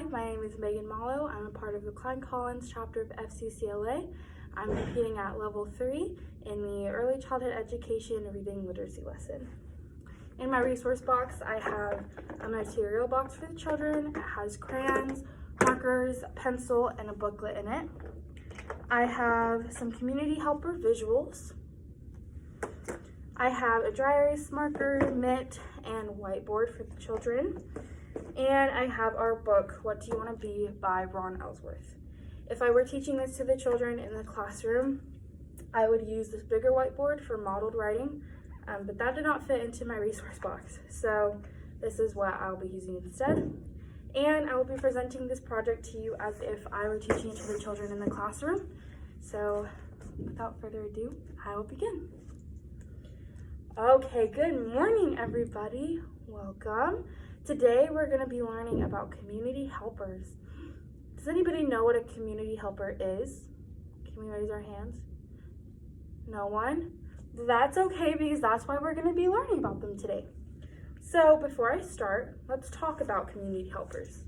Hi, my name is Meghan Malo. I'm a part of the Klein chapter of FCCLA. I'm competing at level 3 in the early childhood education reading literacy lesson. In my resource box, I have a material box for the children. It has crayons, markers, a pencil, and a booklet in it. I have some community helper visuals. I have a dry erase marker, mitt, and whiteboard for the children. And I have our book, What Do You Want to Be by Ron Ellsworth. If I were teaching this to the children in the classroom, I would use this bigger whiteboard for modeled writing, but that did not fit into my resource box. So this is what I'll be using instead. And I will be presenting this project to you as if I were teaching it to the children in the classroom. So without further ado, I will begin. Okay, good morning, everybody. Welcome. Today, we're going to be learning about community helpers. Does anybody know what a community helper is? Can we raise our hands? No one? That's okay, because that's why we're going to be learning about them today. So before I start, let's talk about community helpers.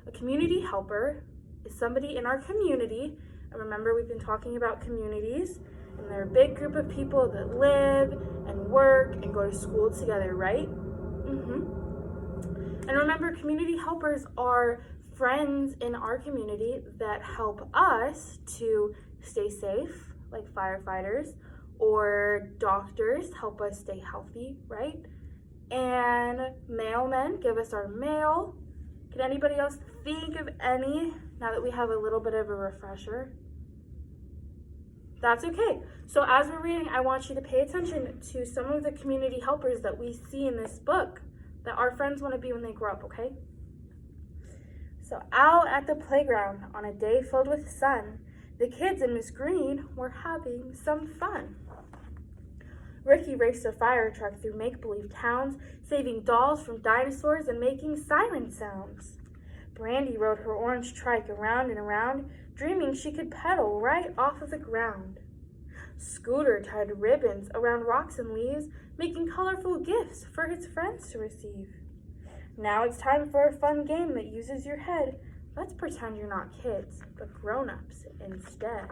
A community helper is somebody in our community. And remember, we've been talking about communities, and they're a big group of people that live and work and go to school together, right? And remember, community helpers are friends in our community that help us to stay safe, like firefighters, or doctors help us stay healthy, right? And mailmen give us our mail. Can anybody else think of any now that we have a little bit of a refresher? That's okay. So as we're reading, I want you to pay attention to some of the community helpers that we see in this book that our friends want to be when they grow up, okay? So out at the playground on a day filled with sun, the kids and Miss Green were having some fun. Ricky raced a fire truck through make-believe towns, saving dolls from dinosaurs and making siren sounds. Brandy rode her orange trike around and around, dreaming she could pedal right off of the ground. Scooter tied ribbons around rocks and leaves, making colorful gifts for his friends to receive. Now it's time for a fun game that uses your head. Let's pretend you're not kids, but grown-ups instead.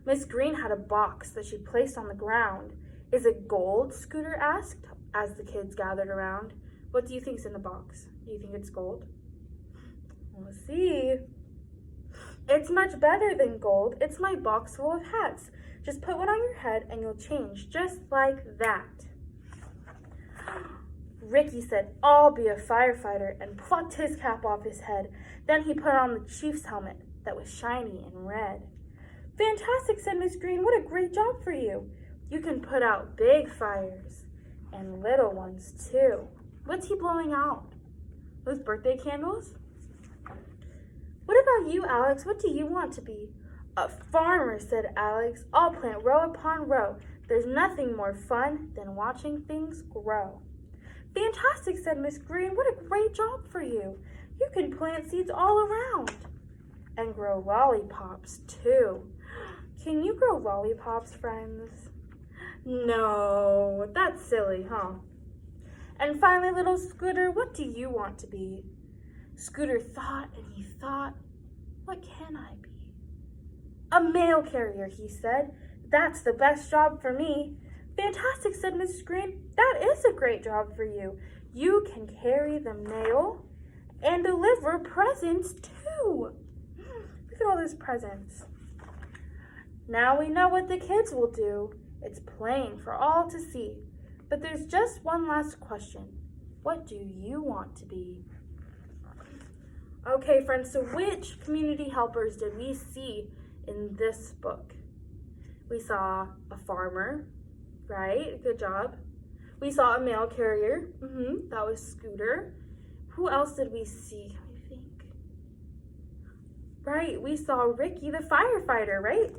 Miss Green had a box that she placed on the ground. Is it gold? Scooter asked as the kids gathered around. What do you think's in the box? Do you think it's gold? Let's see. It's much better than gold. It's my box full of hats. Just put one on your head and you'll change just like that. Ricky said, I'll be a firefighter, and plucked his cap off his head. Then he put on the chief's helmet that was shiny and red. Fantastic, said Miss Green. What a great job for you. You can put out big fires and little ones too. What's he blowing out? Those birthday candles? What about you, Alex? What do you want to be? A farmer, said Alex. I'll plant row upon row. There's nothing more fun than watching things grow. Fantastic, said Miss Green. What a great job for you. You can plant seeds all around and grow lollipops too. Can you grow lollipops, friends? No, that's silly, huh? And finally, little Scooter, what do you want to be? Scooter thought and he thought, what can I be? A mail carrier, he said. That's the best job for me. Fantastic, said Mrs. Green. That is a great job for you. You can carry the mail and deliver presents too. Look at all those presents. Now we know what the kids will do. It's plain for all to see. But there's just one last question. What do you want to be? Okay, friends, so which community helpers did we see in this book? We saw a farmer, right? Good job. We saw a mail carrier. That was Scooter. Who else did we see? I think. Right, we saw Ricky the firefighter, right?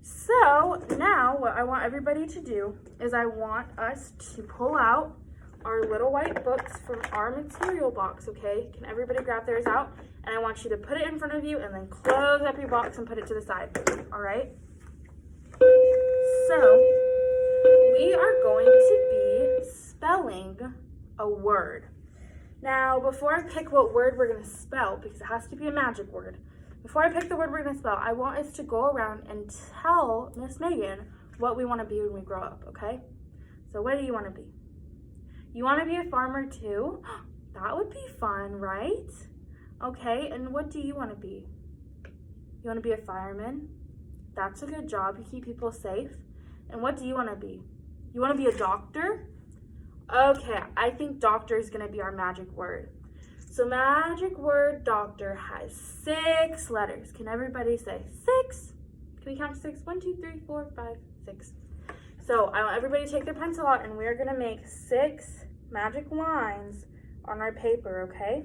So now what I want everybody to do is I want us to pull out our little white books from our material box, okay? Can everybody grab theirs out? And I want you to put it in front of you and then close up your box and put it to the side, all right? So we are going to be spelling a word. Now, before I pick what word we're going to spell, because it has to be a magic word, before I pick the word we're going to spell, I want us to go around and tell Miss Megan what we want to be when we grow up, okay? So what do you want to be? You want to be a farmer too? That would be fun, right? Okay, and what do you want to be? You want to be a fireman? That's a good job. You keep people safe. And what do you want to be? You want to be a doctor? Okay, I think doctor is going to be our magic word. So magic word doctor has 6 letters. Can everybody say 6? Can we count to 6? 1, 2, 3, 4, 5, 6. So I want everybody to take their pencil out and we're going to make 6 magic lines on our paper, okay?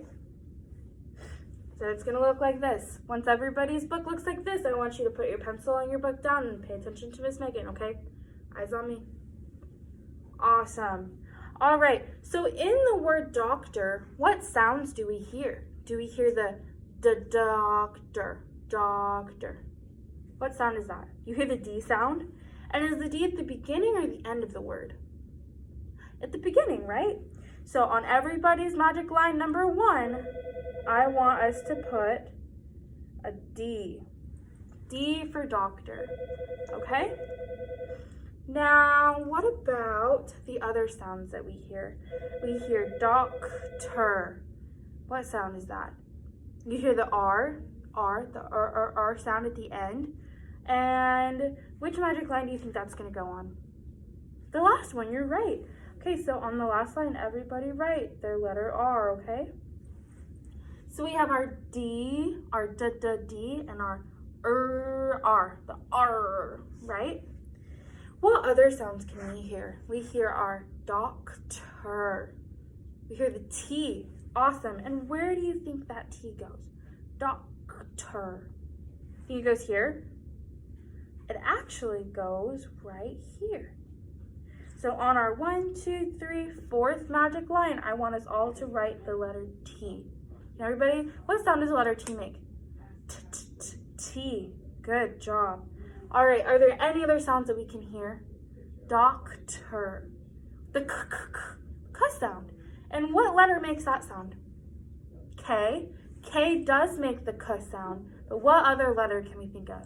So it's going to look like this. Once everybody's book looks like this, I want you to put your pencil and your book down and pay attention to Miss Megan, okay? Eyes on me. Awesome. All right, so in the word doctor, what sounds do we hear? Do we hear the doctor, doctor? What sound is that? You hear the D sound? And is the D at the beginning or the end of the word? At the beginning, right? So on everybody's magic line number 1, I want us to put a D. D for doctor, okay? Now, what about the other sounds that we hear? We hear doctor. What sound is that? You hear the R, the R sound at the end. And which magic line do you think that's going to go on? The last one, you're right. Okay, so on the last line, everybody write their letter R, okay? So we have our D, our D, and our R, the R, right? What other sounds can we hear? We hear our doctor. We hear the T. Awesome. And where do you think that T goes? Doctor. Think it goes here? It actually goes right here. So on our 1, 2, 3, 4th magic line, I want us all to write the letter T. Everybody, what sound does the letter T make? T. Good job. All right, are there any other sounds that we can hear? Doctor. The k sound. And what letter makes that sound? K. K does make the k sound, but what other letter can we think of?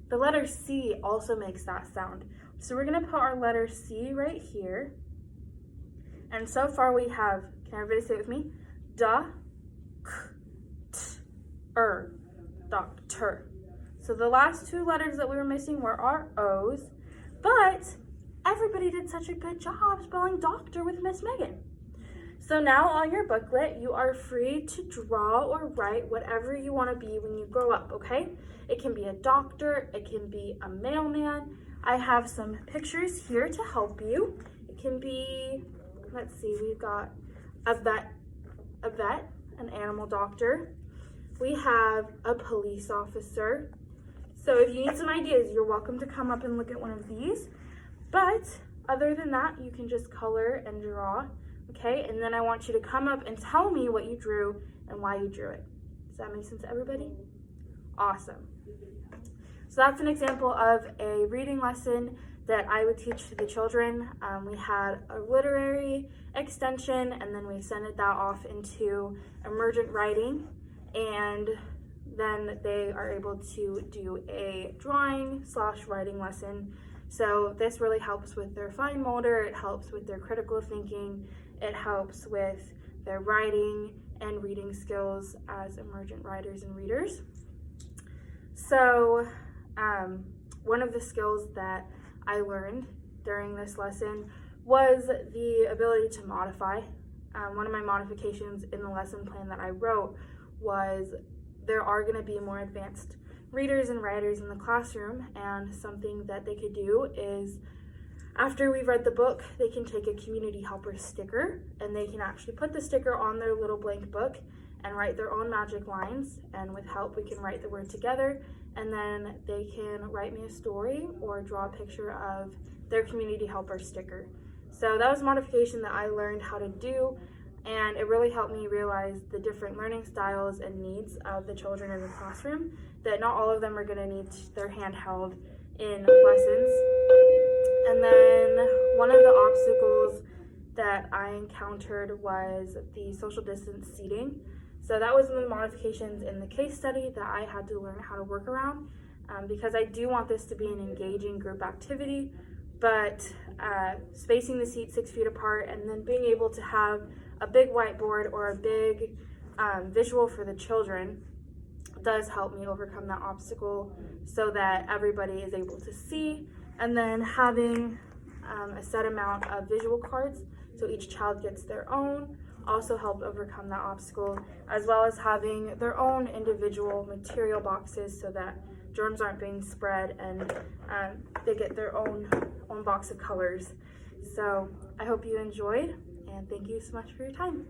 The letter C also makes that sound. So we're gonna put our letter C right here. And so far we have, can everybody say it with me? Doctor. So the last 2 letters that we were missing were our O's, but everybody did such a good job spelling doctor with Miss Megan. So now on your booklet, you are free to draw or write whatever you want to be when you grow up, okay? It can be a doctor, it can be a mailman. I have some pictures here to help you. It can be, let's see, we've got a vet, an animal doctor. We have a police officer. So if you need some ideas, you're welcome to come up and look at one of these. But other than that, you can just color and draw, okay? And then I want you to come up and tell me what you drew and why you drew it. Does that make sense to everybody? Awesome. So that's an example of a reading lesson that I would teach to the children. We had a literary extension, and then we extended that off into emergent writing, and then they are able to do a drawing/writing lesson. So this really helps with their fine motor, it helps with their critical thinking, it helps with their writing and reading skills as emergent writers and readers. So one of the skills that I learned during this lesson was the ability to modify. One of my modifications in the lesson plan that I wrote was there are going to be more advanced readers and writers in the classroom, and something that they could do is after we've read the book, they can take a community helper sticker and they can actually put the sticker on their little blank book and write their own magic lines, and with help we can write the word together, and then they can write me a story or draw a picture of their community helper sticker. So that was a modification that I learned how to do, and it really helped me realize the different learning styles and needs of the children in the classroom, that not all of them are going to need their hand held in lessons. And then one of the obstacles that that I encountered was the social distance seating. So that was one of the modifications in the case study that I had to learn how to work around, because I do want this to be an engaging group activity, but spacing the seats 6 feet apart and then being able to have a big whiteboard or a big visual for the children does help me overcome that obstacle so that everybody is able to see. And then having a set amount of visual cards so each child gets their own also helped overcome that obstacle, as well as having their own individual material boxes so that germs aren't being spread and they get their own box of colors. So I hope you enjoyed, and thank you so much for your time.